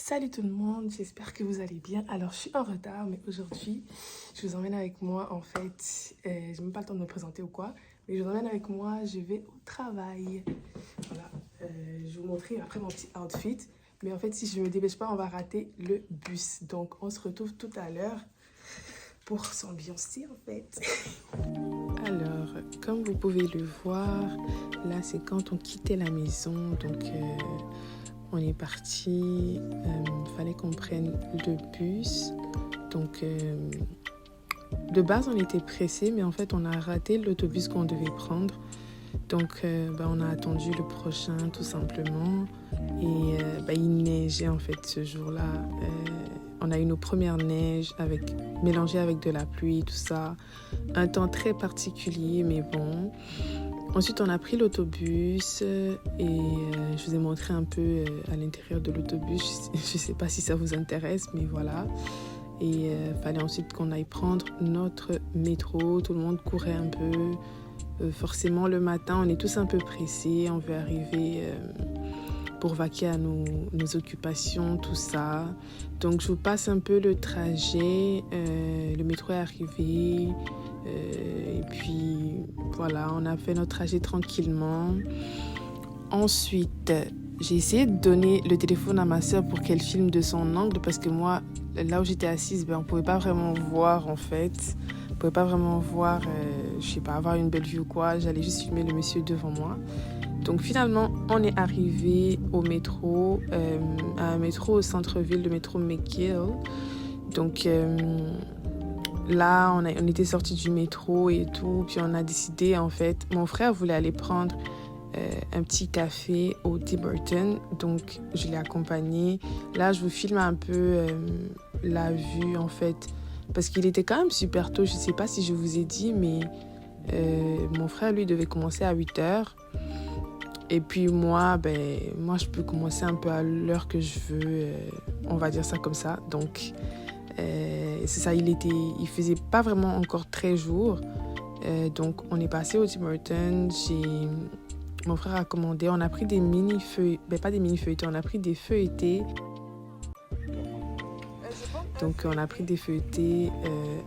Salut tout le monde, j'espère que vous allez bien. Alors, je suis en retard, mais aujourd'hui, je vous emmène avec moi, en fait. Je n'ai même pas le temps de me présenter ou quoi, mais je vous emmène avec moi, je vais au travail. Voilà, je vais vous montrer après mon petit outfit. Mais en fait, si je ne me dépêche pas, on va rater le bus. Donc, on se retrouve tout à l'heure pour s'ambiancer, en fait. Alors, comme vous pouvez le voir, là, c'est quand on quittait la maison. Donc, on est parti, fallait qu'on prenne le bus. Donc, de base, on était pressés, mais en fait, on a raté l'autobus qu'on devait prendre. Donc, on a attendu le prochain, tout simplement. Et il neigeait, en fait, ce jour-là. On a eu nos premières neiges mélangées avec de la pluie, tout ça. Un temps très particulier, mais bon. Ensuite, on a pris l'autobus et je vous ai montré un peu à l'intérieur de l'autobus. Je ne sais pas si ça vous intéresse, mais voilà. Et fallait ensuite qu'on aille prendre notre métro. Tout le monde courait un peu. Forcément, le matin, on est tous un peu pressés. On veut arriver pour vaquer à nos occupations, tout ça. Donc, je vous passe un peu le trajet. Le métro est arrivé. Et puis, voilà, on a fait notre trajet tranquillement. Ensuite, j'ai essayé de donner le téléphone à ma soeur pour qu'elle filme de son angle parce que moi, là où j'étais assise, on ne pouvait pas vraiment voir en fait. On ne pouvait pas vraiment voir, je sais pas, avoir une belle vue ou quoi. J'allais juste filmer le monsieur devant moi. Donc finalement, on est arrivé au métro, à un métro au centre-ville, le métro McGill. Donc là, on était sortis du métro et tout, puis on a décidé en fait, mon frère voulait aller prendre un petit café au Tim Hortons, donc je l'ai accompagné. Là, je vous filme un peu la vue en fait, parce qu'il était quand même super tôt, je sais pas si je vous ai dit, mais mon frère lui devait commencer à 8h. Et puis moi, je peux commencer un peu à l'heure que je veux, on va dire ça comme ça. Donc, c'est ça, il faisait pas vraiment encore très jour. Donc, on est passé au Tim Hortons. Mon frère a commandé, on a pris des mini-feuilletons, pas des mini-feuilletons, on a pris des feuilletés. Donc, on a pris des feuilletés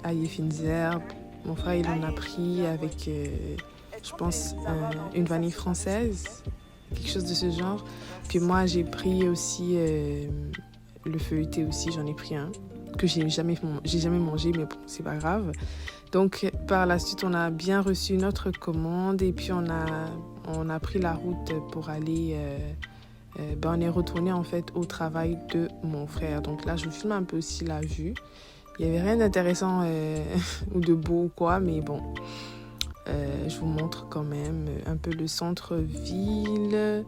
ail et fines herbes. Mon frère, il en a pris avec, je pense, une vanille française, quelque chose de ce genre. Puis moi, j'ai pris aussi le feuilleté aussi, j'en ai pris un que j'ai jamais mangé, mais bon, c'est pas grave. Donc, par la suite, on a bien reçu notre commande et puis on a pris la route pour aller... on est retourné en fait au travail de mon frère. Donc là, je vous filme un peu aussi la vue. Il n'y avait rien d'intéressant ou de beau ou quoi, mais bon... je vous montre quand même un peu le centre-ville.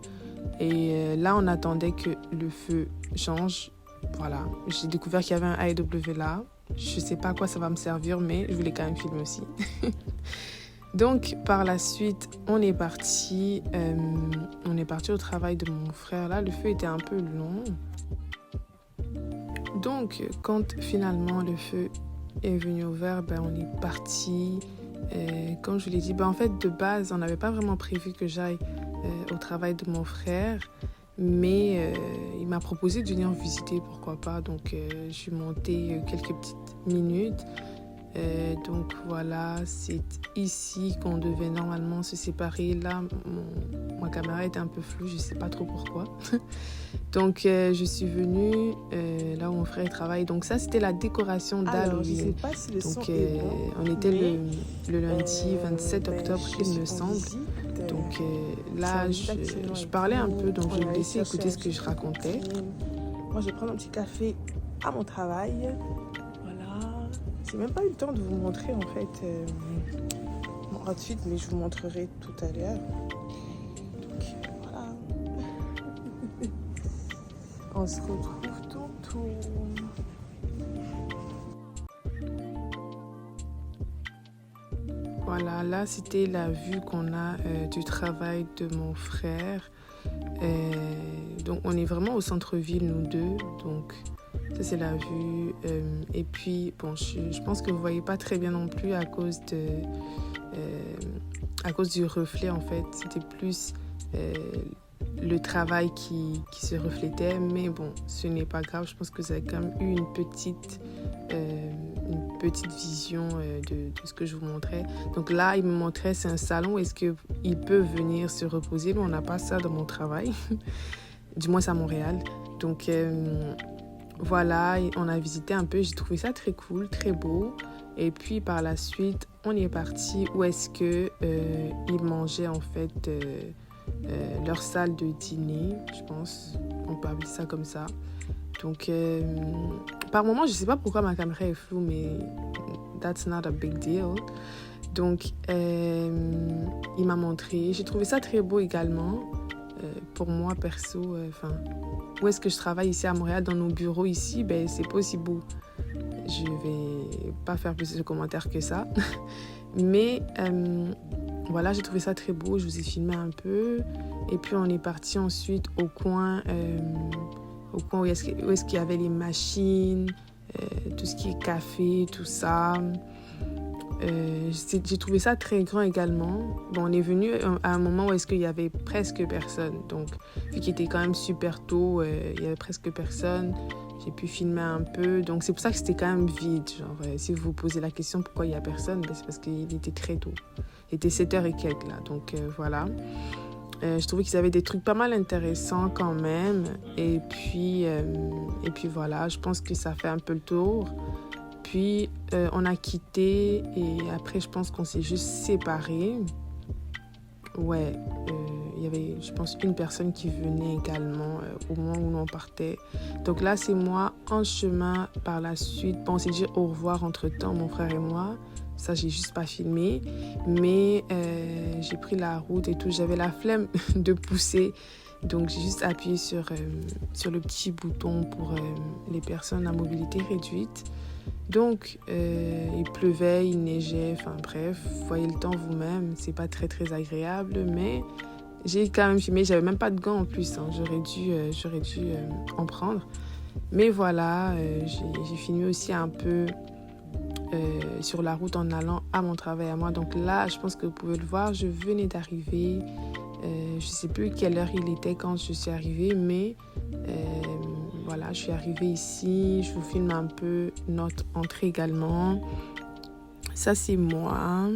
Et là, on attendait que le feu change. Voilà, j'ai découvert qu'il y avait un AEW là. Je ne sais pas à quoi ça va me servir, mais je voulais quand même filmer aussi. Donc, par la suite, on est parti au travail de mon frère. Là, le feu était un peu long. Donc, quand finalement le feu est venu au vert, on est parti. Comme je vous l'ai dit, en fait, de base, on n'avait pas vraiment prévu que j'aille au travail de mon frère. Mais il m'a proposé de venir visiter, pourquoi pas. Donc, je suis montée quelques petites minutes. Donc, voilà, c'est ici qu'on devait normalement se séparer. Là, ma caméra était un peu floue, je ne sais pas trop pourquoi. Donc, je suis venue là où mon frère travaille. Donc, ça, c'était la décoration d'Halloween. Donc, on était le lundi 27 octobre, il me semble. Donc là, je parlais un peu, donc je vais vous laisser écouter ce que je racontais. Moi, je vais prendre un petit café à mon travail. Voilà. J'ai même pas eu le temps de vous montrer en fait mon outfit, mais je vous montrerai tout à l'heure. Donc voilà. On se retrouve tantôt. Voilà, là c'était la vue qu'on a du travail de mon frère. Donc on est vraiment au centre-ville nous deux. Donc ça c'est la vue. Et puis bon, je pense que vous voyez pas très bien non plus à cause du reflet en fait. C'était plus le travail qui se reflétait. Mais bon, ce n'est pas grave. Je pense que vous avez quand même eu une petite vision de ce que je vous montrais. Donc là, il me montrait, c'est un salon où est-ce qu'il peut venir se reposer. Mais on n'a pas ça dans mon travail. Du moins, c'est à Montréal. Donc voilà, on a visité un peu. J'ai trouvé ça très cool, très beau. Et puis par la suite, on est parti où est-ce que ils mangeaient en fait leur salle de dîner, je pense. On peut appeler ça comme ça. Donc par moment, je sais pas pourquoi ma caméra est floue, mais that's not a big deal. Donc il m'a montré. J'ai trouvé ça très beau également. Pour moi perso, où est-ce que je travaille ici à Montréal, dans nos bureaux ici, ben c'est pas aussi beau. Je vais pas faire plus de commentaires que ça. Mais voilà, j'ai trouvé ça très beau. Je vous ai filmé un peu. Et puis on est parti ensuite au coin où est-ce qu'il y avait les machines, tout ce qui est café, tout ça. J'ai trouvé ça très grand également. Bon, on est venu à un moment où est-ce qu'il y avait presque personne. Donc, vu qu'il était quand même super tôt, il y avait presque personne. J'ai pu filmer un peu. Donc, c'est pour ça que c'était quand même vide. Genre, si vous vous posez la question pourquoi il n'y a personne, ben, c'est parce qu'il était très tôt. Il était 7h et quelques là. Donc, voilà. Je trouvais qu'ils avaient des trucs pas mal intéressants quand même. Et puis voilà, je pense que ça fait un peu le tour. Puis, on a quitté et après, je pense qu'on s'est juste séparés. Ouais, il y avait, je pense, une personne qui venait également au moment où on partait. Donc là, c'est moi en chemin par la suite. Bon, on s'est dit au revoir entre-temps, mon frère et moi. Ça, j'ai juste pas filmé. Mais j'ai pris la route et tout. J'avais la flemme de pousser. Donc, j'ai juste appuyé sur le petit bouton pour les personnes à mobilité réduite. Donc, il pleuvait, il neigeait, enfin bref, vous voyez le temps vous-même, c'est pas très très agréable, mais j'ai quand même filmé, j'avais même pas de gants en plus, hein. J'aurais dû en prendre. Mais voilà, j'ai filmé aussi un peu sur la route en allant à mon travail à moi. Donc là, je pense que vous pouvez le voir, je venais d'arriver, je sais plus quelle heure il était quand je suis arrivée, mais voilà, je suis arrivée ici, je vous filme un peu notre entrée également. Ça, c'est moi.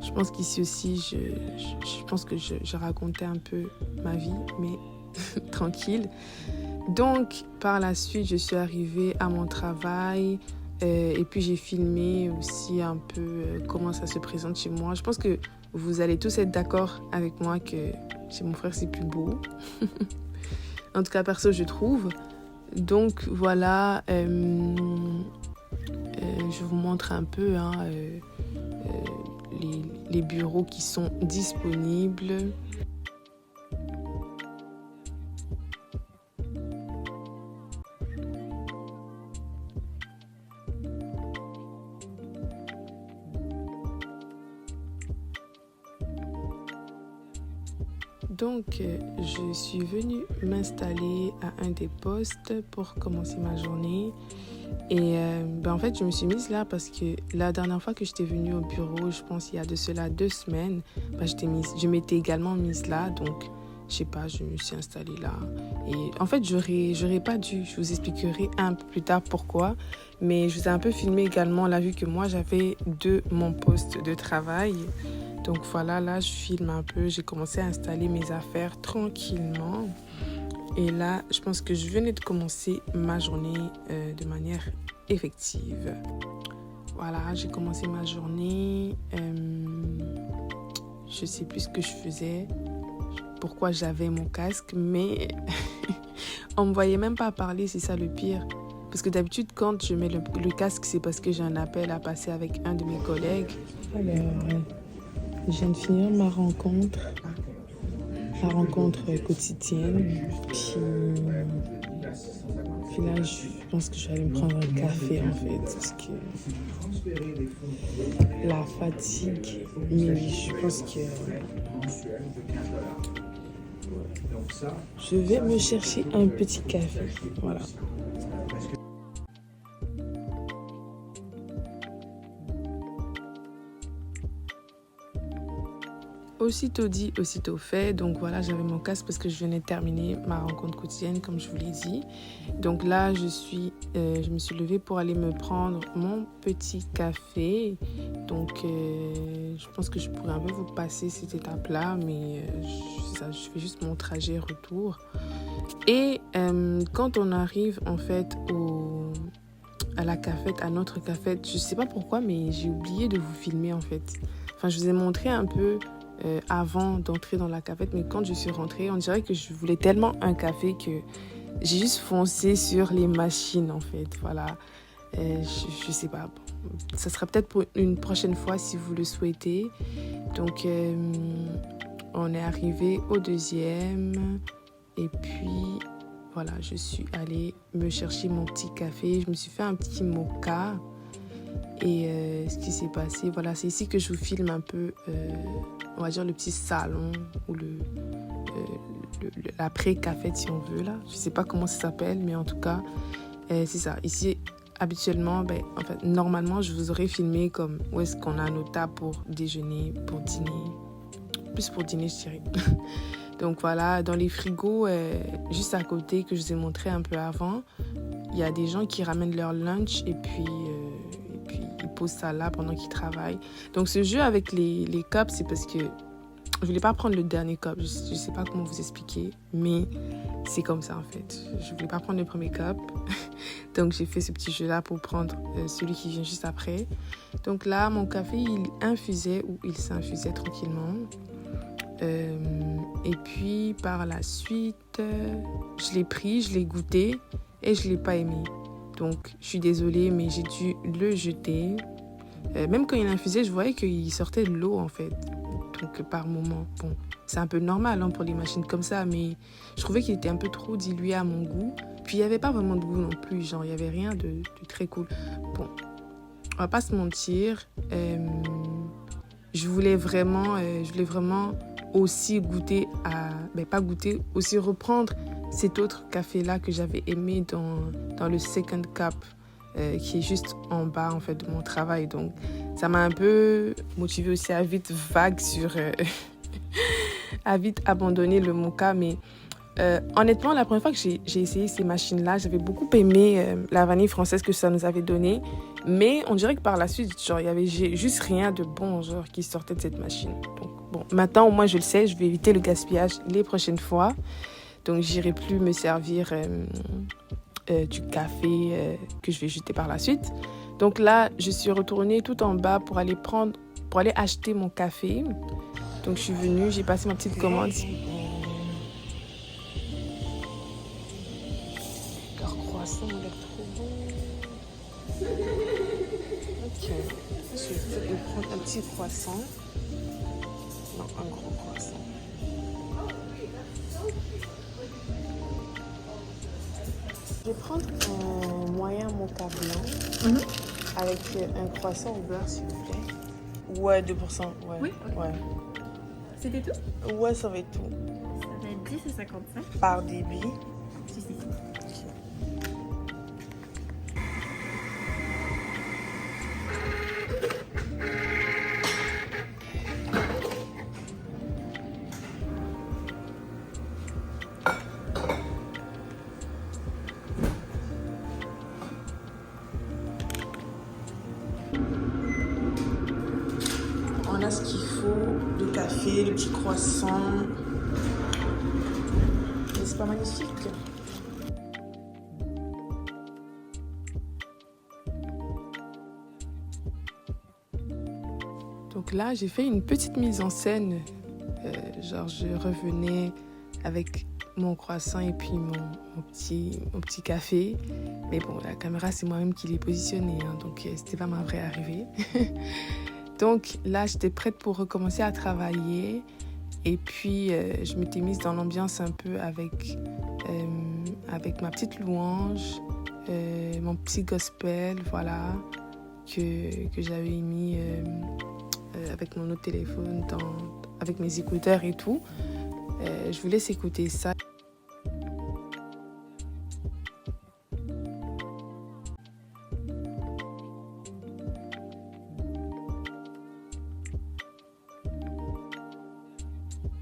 Je pense qu'ici aussi, je pense que je racontais un peu ma vie, mais tranquille. Donc, par la suite, je suis arrivée à mon travail et puis j'ai filmé aussi un peu comment ça se présente chez moi. Je pense que vous allez tous être d'accord avec moi que chez mon frère, c'est plus beau. En tout cas, perso, je trouve. Donc voilà, je vous montre un peu les bureaux qui sont disponibles. Donc, je suis venue m'installer à un des postes pour commencer ma journée. Et en fait, je me suis mise là parce que la dernière fois que j'étais venue au bureau, je pense il y a de cela 2 semaines, je m'étais également mise là. Donc, je sais pas, je me suis installée là. Et en fait, j'aurais pas dû. Je vous expliquerai un peu plus tard pourquoi. Mais je vous ai un peu filmé également la vue que moi, j'avais de mon poste de travail. Donc voilà, là, je filme un peu. J'ai commencé à installer mes affaires tranquillement. Et là, je pense que je venais de commencer ma journée de manière effective. Voilà, j'ai commencé ma journée. Je sais plus ce que je faisais, pourquoi j'avais mon casque, mais on me voyait même pas parler, c'est ça le pire. Parce que d'habitude, quand je mets le casque, c'est parce que j'ai un appel à passer avec un de mes collègues. Alors, je viens de finir ma rencontre quotidienne. Puis là, je pense que je vais aller me prendre un café en fait, parce que la fatigue, mais je pense que je vais me chercher un petit café. Voilà. aussitôt dit, aussitôt fait. Donc voilà, j'avais mon casque parce que je venais de terminer ma rencontre quotidienne, comme je vous l'ai dit. Donc là, je me suis levée pour aller me prendre mon petit café. Donc je pense que je pourrais un peu vous passer cette étape-là, mais je fais juste mon trajet retour. Et quand on arrive en fait à la cafette, à notre cafette, je sais pas pourquoi, mais j'ai oublié de vous filmer en fait. Enfin, je vous ai montré un peu avant d'entrer dans la cafette, mais quand je suis rentrée, on dirait que je voulais tellement un café que j'ai juste foncé sur les machines en fait. Voilà, je sais pas. Bon, ça sera peut-être pour une prochaine fois si vous le souhaitez. Donc, on est arrivé au deuxième et puis voilà, je suis allée me chercher mon petit café. Je me suis fait un petit mocha. Et ce qui s'est passé, voilà, c'est ici que je vous filme un peu, on va dire, le petit salon ou l'après-café, si on veut, là. Je ne sais pas comment ça s'appelle, mais en tout cas, c'est ça. Ici, habituellement, en fait, normalement, je vous aurais filmé comme où est-ce qu'on a nos tables pour déjeuner, pour dîner. Plus pour dîner, je dirais. Donc voilà, dans les frigos, juste à côté, que je vous ai montré un peu avant, il y a des gens qui ramènent leur lunch et puis ils posent ça là pendant qu'ils travaillent. Donc ce jeu avec les cups, c'est parce que je voulais pas prendre le dernier cup. Je sais pas comment vous expliquer, mais c'est comme ça en fait. Je voulais pas prendre le premier cup. Donc j'ai fait ce petit jeu là pour prendre celui qui vient juste après. Donc là, mon café, il infusait ou il s'infusait tranquillement. Et puis par la suite, je l'ai pris, je l'ai goûté et je l'ai pas aimé. Donc je suis désolée, mais j'ai dû le jeter. Même quand il infusait, je voyais qu'il sortait de l'eau en fait. Donc par moment, bon, c'est un peu normal pour les machines comme ça, mais je trouvais qu'il était un peu trop dilué à mon goût. Puis il n'y avait pas vraiment de goût non plus, genre il n'y avait rien de très cool. Bon, on va pas se mentir, je voulais vraiment aussi goûter pas goûter, aussi reprendre cet autre café-là que j'avais aimé dans le second cup, qui est juste en bas en fait de mon travail. Donc ça m'a un peu motivée aussi à vite à vite abandonner le mocha. Mais honnêtement, la première fois que j'ai essayé ces machines-là, j'avais beaucoup aimé la vanille française que ça nous avait donnée. Mais on dirait que par la suite, genre, il y avait juste rien de bon genre qui sortait de cette machine. Donc bon, maintenant au moins je le sais, je vais éviter le gaspillage les prochaines fois. Donc j'irai plus me servir du café que je vais jeter par la suite. Donc là, je suis retournée tout en bas pour aller acheter mon café. Donc je suis venue, j'ai passé ma petite commande. Leur croissant a l'air trop bon. Ok, je vais peut-être me prendre un petit croissant. Non, un gros croissant. Je vais prendre un moyen mocha blanc avec un croissant au beurre, s'il vous plaît. Ouais, 2%. Ouais. Oui, ok. Ouais. C'était tout? Ouais, ça va être tout. Ça va être 10,55. Par débit. Si. On a ce qu'il faut, le café, le petit croissant. Et c'est pas magnifique? Donc là, j'ai fait une petite mise en scène. Genre, je revenais avec mon croissant et puis mon petit café. Mais bon, la caméra, c'est moi-même qui l'ai positionnée. Donc, c'était pas ma vraie arrivée. Donc là, j'étais prête pour recommencer à travailler. Et puis, je m'étais mise dans l'ambiance un peu avec ma petite louange, mon petit gospel, voilà, que j'avais mis avec mon autre téléphone, avec mes écouteurs et tout. Je vous laisse écouter ça.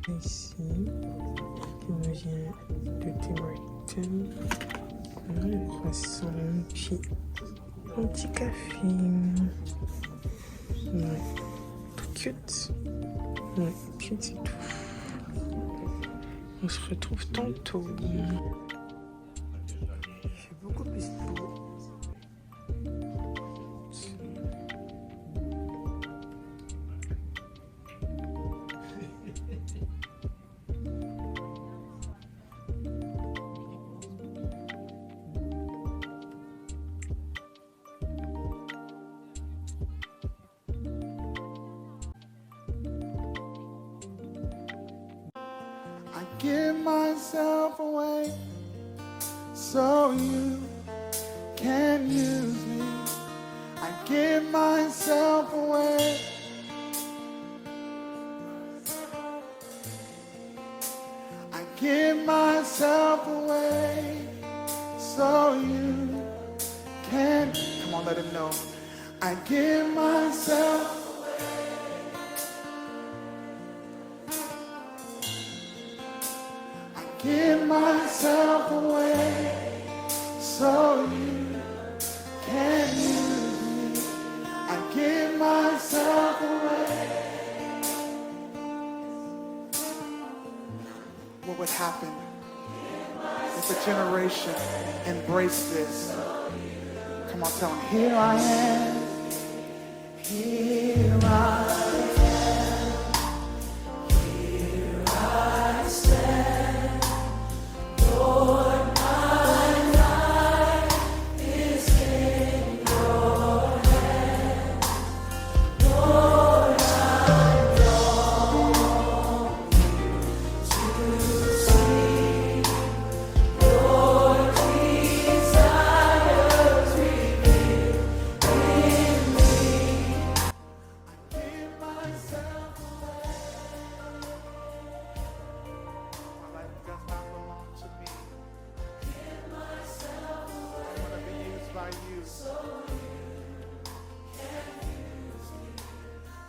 Ici, qui nous vient de Tim Hortons. Le croissant, puis un petit café. Ouais, tout cute. Ouais, cute, c'est tout. On se retrouve tantôt. Il fait beaucoup plus beau. I give myself away so you can use me. I give myself away. I give myself away so you can. Come on, let him know. I give myself. Give myself away so you can use me. I give myself away. What would happen if a generation embraced this? Come on, tell them, here I am. Here I am. Here I stand. Lord, my life is in your hands. Lord, I long to see your desires revealed in me. I give myself away. My life does not belong to me. I want to be used by you.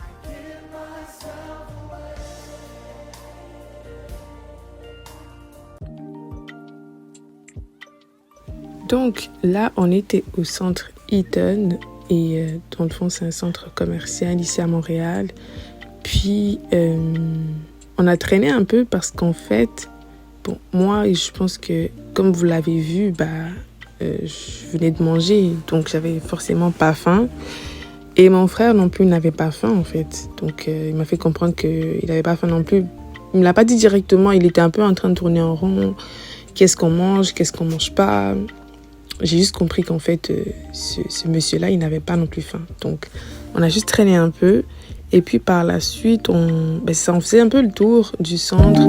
I give myself away. Donc là, on était au centre Eaton et dans le fond, c'est un centre commercial ici à Montréal. Puis, on a traîné un peu parce qu'en fait, bon, moi, je pense que comme vous l'avez vu, je venais de manger, donc j'avais forcément pas faim. Et mon frère non plus n'avait pas faim en fait. Donc, il m'a fait comprendre qu'il n'avait pas faim non plus. Il me l'a pas dit directement, il était un peu en train de tourner en rond. Qu'est-ce qu'on mange mange pas. J'ai juste compris qu'en fait, ce monsieur-là, il n'avait pas non plus faim. Donc, on a juste traîné un peu. Et puis, par la suite, on faisait un peu le tour du centre.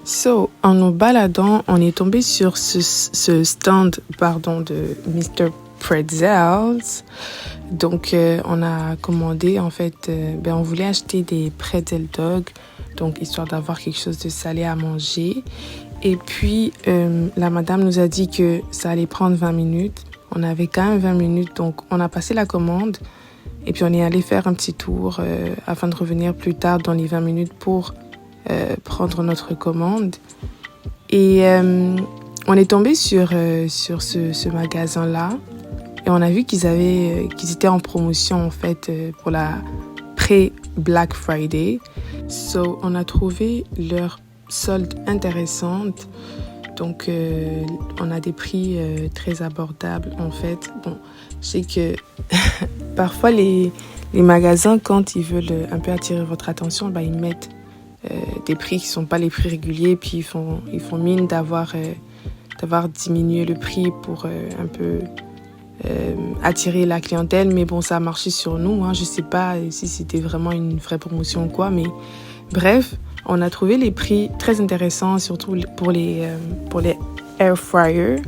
So, en nous baladant, on est tombé sur ce stand de Mr. Pretzels. Donc, on a commandé, en fait, on voulait acheter des pretzel dogs, donc histoire d'avoir quelque chose de salé à manger. Et puis, la madame nous a dit que ça allait prendre 20 minutes. On avait quand même 20 minutes, donc on a passé la commande. Et puis, on est allé faire un petit tour afin de revenir plus tard dans les 20 minutes pour prendre notre commande. Et on est tombé sur ce magasin-là. Et on a vu qu'ils étaient en promotion en fait pour la pré-Black Friday. So, on a trouvé leur solde intéressante. Donc, on a des prix très abordables en fait. Bon, je sais que parfois les magasins, quand ils veulent un peu attirer votre attention, ils mettent des prix qui ne sont pas les prix réguliers. Puis ils font mine d'avoir diminué le prix pour un peu... attirer la clientèle, mais bon, ça a marché sur nous, hein. Je sais pas si c'était vraiment une vraie promotion ou quoi, mais bref, on a trouvé les prix très intéressants, surtout pour les air fryers.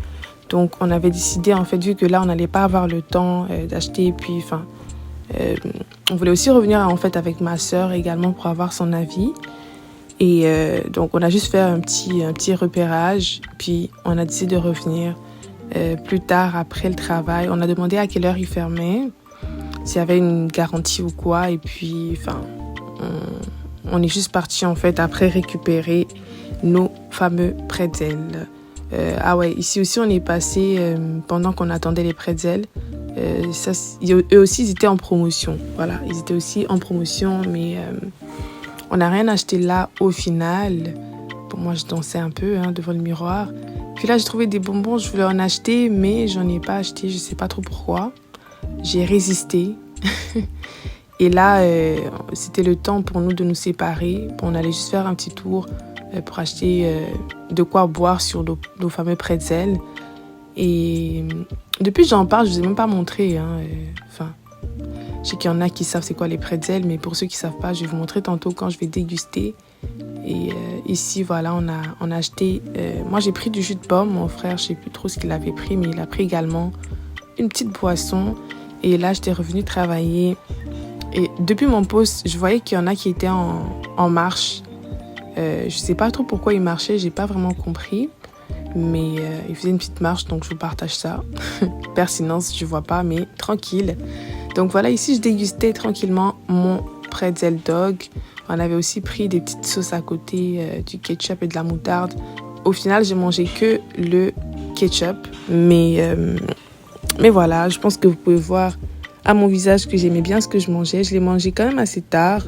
Donc on avait décidé, en fait, vu que là on n'allait pas avoir le temps d'acheter, puis on voulait aussi revenir en fait avec ma sœur également pour avoir son avis. Et donc, on a juste fait un petit repérage. Puis, on a décidé de revenir plus tard, après le travail. On a demandé à quelle heure il fermait, s'il y avait une garantie ou quoi. Et puis, enfin, on est juste parti, en fait, après récupérer nos fameux pretzels. Ah ouais, ici aussi, on est passé pendant qu'on attendait les pretzels. Eux aussi, ils étaient en promotion. Voilà, ils étaient aussi en promotion, mais on n'a rien acheté là au final. Bon, moi, je dansais un peu devant le miroir. Puis là, j'ai trouvé des bonbons, je voulais en acheter, mais j'en ai pas acheté, je sais pas trop pourquoi. J'ai résisté. Et là, c'était le temps pour nous de nous séparer. On allait juste faire un petit tour pour acheter de quoi boire sur nos fameux pretzels. Et depuis que j'en parle, je ne vous ai même pas montré. Enfin, je sais qu'il y en a qui savent c'est quoi les pretzels, mais pour ceux qui ne savent pas, je vais vous montrer tantôt quand je vais déguster. Et ici, voilà, on a acheté... moi, j'ai pris du jus de pomme. Mon frère, je ne sais plus trop ce qu'il avait pris, mais il a pris également une petite boisson. Et là, j'étais revenue travailler. Et depuis mon poste, je voyais qu'il y en a qui étaient en marche. Je ne sais pas trop pourquoi ils marchaient, je n'ai pas vraiment compris. Mais ils faisaient une petite marche, donc je vous partage ça. Pertinence, je ne vois pas, mais tranquille. Donc voilà, ici, je dégustais tranquillement mon pretzel dog. On avait aussi pris des petites sauces à côté, du ketchup et de la moutarde. Au final, j'ai mangé que le ketchup. Mais voilà, je pense que vous pouvez voir à mon visage que j'aimais bien ce que je mangeais. Je l'ai mangé quand même assez tard.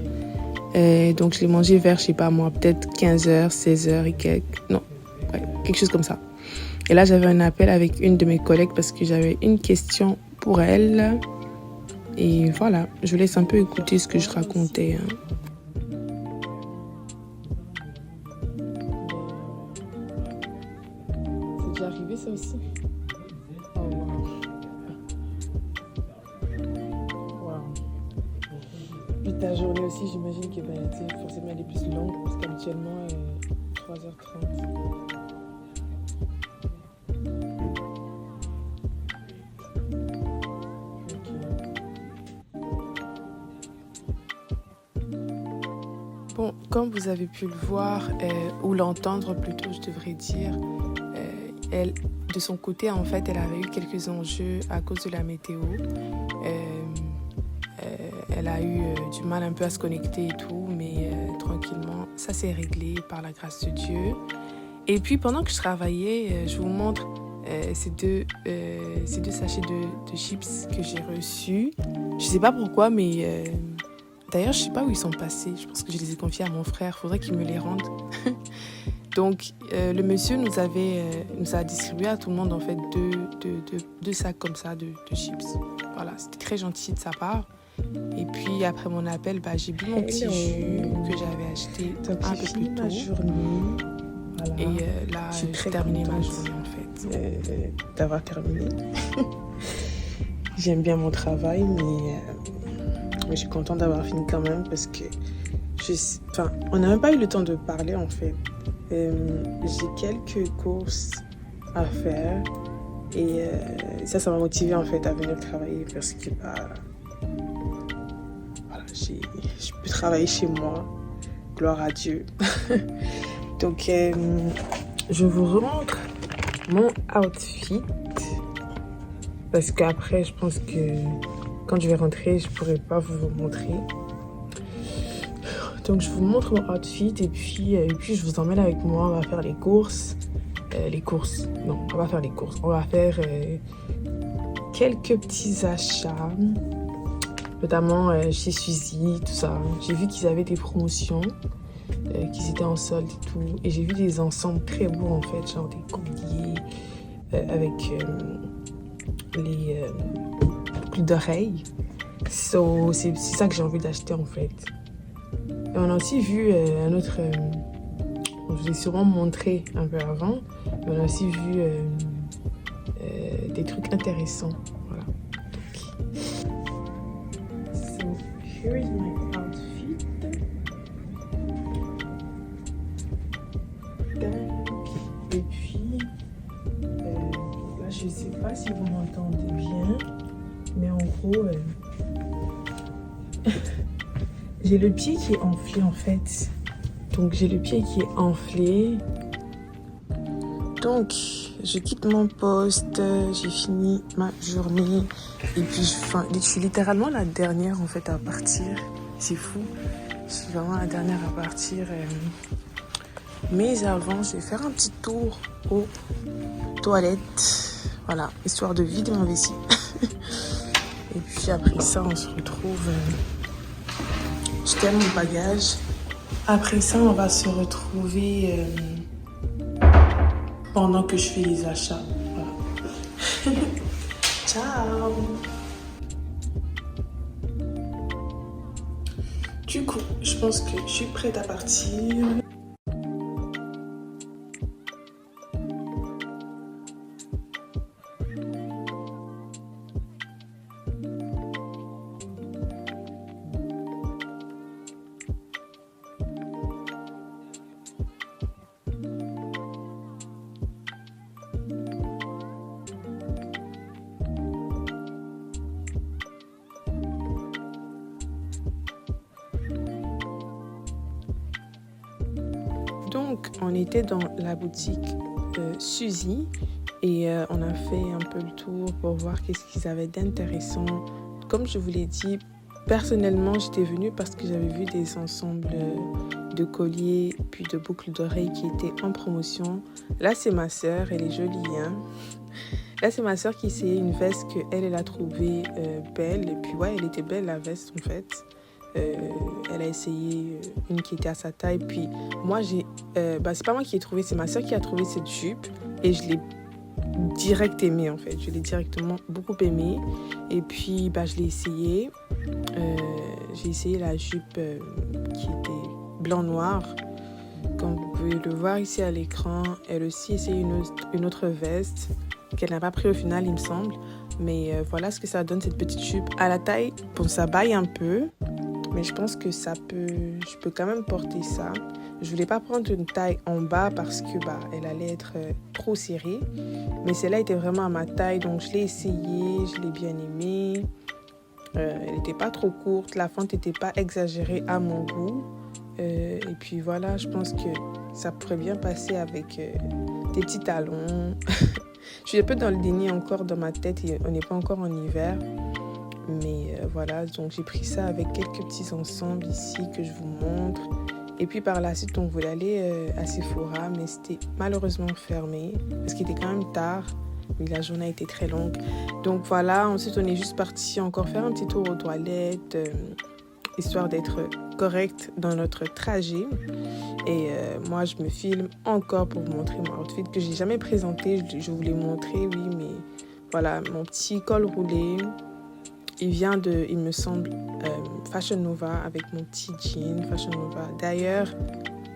Donc, je l'ai mangé vers, je sais pas moi, peut-être 15h, 16h et quelques. Non, ouais, quelque chose comme ça. Et là, j'avais un appel avec une de mes collègues parce que j'avais une question pour elle. Et voilà, je vous laisse un peu écouter ce que je racontais. C'est déjà arrivé ça aussi? Oh wow. Puis ta journée aussi, j'imagine que forcément elle est plus longue parce qu'habituellement 3h30. Bon, comme vous avez pu le voir, ou l'entendre plutôt, je devrais dire, elle, de son côté, en fait, elle avait eu quelques enjeux à cause de la météo. Elle a eu du mal un peu à se connecter et tout, mais tranquillement, ça s'est réglé par la grâce de Dieu. Et puis, pendant que je travaillais, je vous montre ces deux sachets de chips que j'ai reçus. Je sais pas pourquoi, mais... D'ailleurs, je ne sais pas où ils sont passés. Je pense que je les ai confiés à mon frère. Il faudrait qu'il me les rende. Donc, le monsieur nous a distribué à tout le monde en fait deux sacs comme ça de chips. Voilà, c'était très gentil de sa part. Et puis, après mon appel, j'ai bu mon petit jus que j'avais acheté un peu plus tôt. Ma journée. Voilà. Et là, j'ai terminé ma journée en fait. D'avoir terminé. J'aime bien mon travail, mais je suis contente d'avoir fini quand même parce que on n'a même pas eu le temps de parler en fait. J'ai quelques courses à faire et ça m'a motivée en fait à venir travailler parce que voilà, je peux travailler chez moi, gloire à Dieu. Donc je vous remontre mon outfit parce qu'après je pense que quand je vais rentrer, je ne pourrai pas vous montrer. Donc, je vous montre mon outfit et puis je vous emmène avec moi. On va faire les courses. Non, on va pas faire les courses. On va faire quelques petits achats. Notamment chez Suzy, tout ça. J'ai vu qu'ils avaient des promotions, qu'ils étaient en solde et tout. Et j'ai vu des ensembles très beaux en fait, genre des colliers avec les... d'oreilles. C'est ça que j'ai envie d'acheter en fait. Et on a aussi vu un autre... je vous ai sûrement montré un peu avant. Mais on a aussi vu des trucs intéressants. Voilà. So, here is my outfit. Et puis... là, je sais pas si vous m'entendez bien. Mais en gros, j'ai le pied qui est enflé en fait. Donc j'ai le pied qui est enflé. Donc je quitte mon poste, j'ai fini ma journée et puis je suis littéralement la dernière en fait à partir. C'est fou, je suis vraiment la dernière à partir. Mais avant, je vais faire un petit tour aux toilettes. Voilà, histoire de vider mon vessie. Et puis après ça, on se retrouve. Je termine mon bagage. Après ça, on va se retrouver pendant que je fais les achats. Voilà. Ciao! Du coup, je pense que je suis prête à partir. Donc, on était dans la boutique Suzy et on a fait un peu le tour pour voir qu'est-ce qu'ils avaient d'intéressant. Comme je vous l'ai dit, personnellement, j'étais venue parce que j'avais vu des ensembles de colliers puis de boucles d'oreilles qui étaient en promotion. Là, c'est ma sœur, elle est jolie, hein. Là, c'est ma sœur qui essayait une veste qu'elle a trouvée belle. Et puis, ouais, elle était belle, la veste, en fait. Elle a essayé une qui était à sa taille. Puis moi, c'est pas moi qui ai trouvé, c'est ma soeur qui a trouvé cette jupe. Et je l'ai direct aimée en fait. Je l'ai directement beaucoup aimée. Et puis, je l'ai essayée. J'ai essayé la jupe qui était blanc-noir. Comme vous pouvez le voir ici à l'écran. Elle aussi essayé une autre veste qu'elle n'a pas pris au final, il me semble. Mais voilà ce que ça donne, cette petite jupe. À la taille, bon, ça baille un peu. Mais je pense que je peux quand même porter ça. Je voulais pas prendre une taille en bas parce que elle allait être trop serrée. Mais celle-là était vraiment à ma taille, donc je l'ai essayée, je l'ai bien aimée. Elle n'était pas trop courte, la fente n'était pas exagérée à mon goût. Et puis voilà, je pense que ça pourrait bien passer avec des petits talons. Je suis un peu dans le déni encore dans ma tête et on n'est pas encore en hiver. Mais voilà, donc j'ai pris ça avec quelques petits ensembles ici que je vous montre. Et puis par la suite, on voulait aller à Sephora, mais c'était malheureusement fermé parce qu'il était quand même tard. Mais la journée a été très longue. Donc voilà, ensuite on est juste parti encore faire un petit tour aux toilettes, histoire d'être correct dans notre trajet. Et moi, je me filme encore pour vous montrer mon outfit que j'ai jamais présenté. Je vous l'ai montré, oui, mais voilà, mon petit col roulé. Il vient de, il me semble, Fashion Nova avec mon petit jean Fashion Nova. D'ailleurs,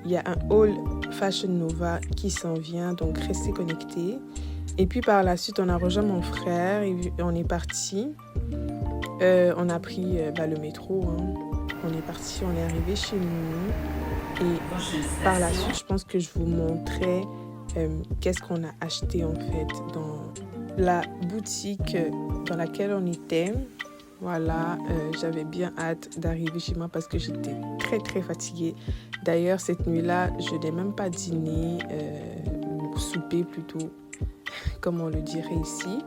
il y a un haul Fashion Nova qui s'en vient, donc restez connectés. Et puis par la suite, on a rejoint mon frère et on est parti. On a pris le métro. Hein. On est parti, on est arrivé chez nous. Et par la suite, je pense que je vous montrerai qu'est-ce qu'on a acheté en fait dans la boutique dans laquelle on était. Voilà, j'avais bien hâte d'arriver chez moi parce que j'étais très très fatiguée. D'ailleurs, cette nuit-là, je n'ai même pas dîné, ou soupé plutôt, comme on le dirait ici.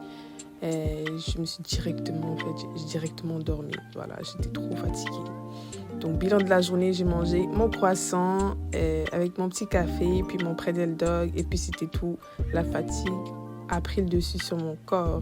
Je me suis directement dormi. Voilà, j'étais trop fatiguée. Donc, bilan de la journée, j'ai mangé mon croissant avec mon petit café, puis mon Pretzel Dog. Et puis, c'était tout. La fatigue a pris le dessus sur mon corps.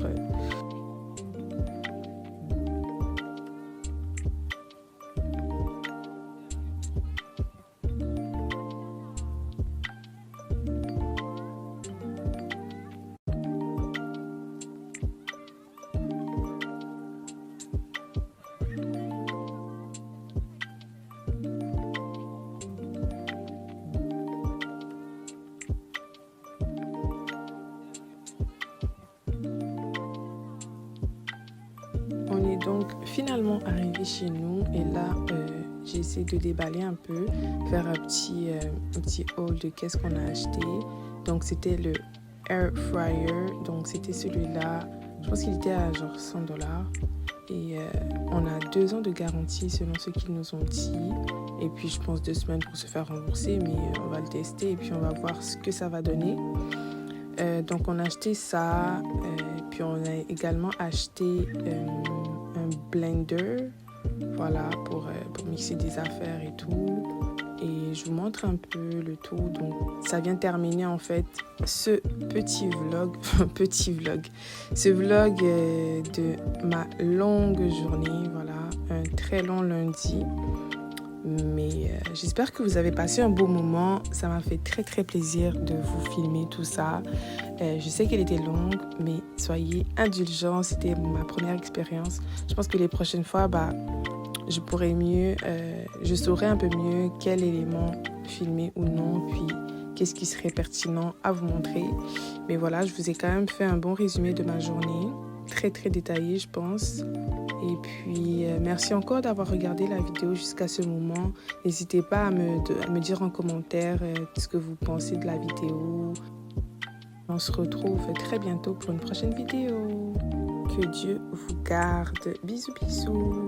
Donc finalement arrivé chez nous et là j'ai essayé de déballer un peu, faire un petit haul de qu'est-ce qu'on a acheté. Donc c'était le air fryer, donc c'était celui-là, je pense qu'il était à genre $100 et on a 2 ans de garantie selon ce qu'ils nous ont dit Et puis je pense 2 semaines pour se faire rembourser, mais on va le tester et puis on va voir ce que ça va donner. Donc on a acheté ça, puis on a également acheté un blender, voilà, pour mixer des affaires et tout. Et je vous montre un peu le tout. Donc ça vient terminer en fait ce petit vlog, ce vlog de ma longue journée, voilà, un très long lundi. Mais j'espère que vous avez passé un beau moment. Ça m'a fait très très plaisir de vous filmer tout ça. Je sais qu'elle était longue, mais soyez indulgents. C'était ma première expérience. Je pense que les prochaines fois, je pourrais mieux, je saurais un peu mieux quel élément filmer ou non, puis qu'est-ce qui serait pertinent à vous montrer. Mais voilà, je vous ai quand même fait un bon résumé de ma journée. Très très détaillé, je pense. Et puis, merci encore d'avoir regardé la vidéo jusqu'à ce moment. N'hésitez pas à me dire en commentaire ce que vous pensez de la vidéo. On se retrouve très bientôt pour une prochaine vidéo. Que Dieu vous garde. Bisous, bisous.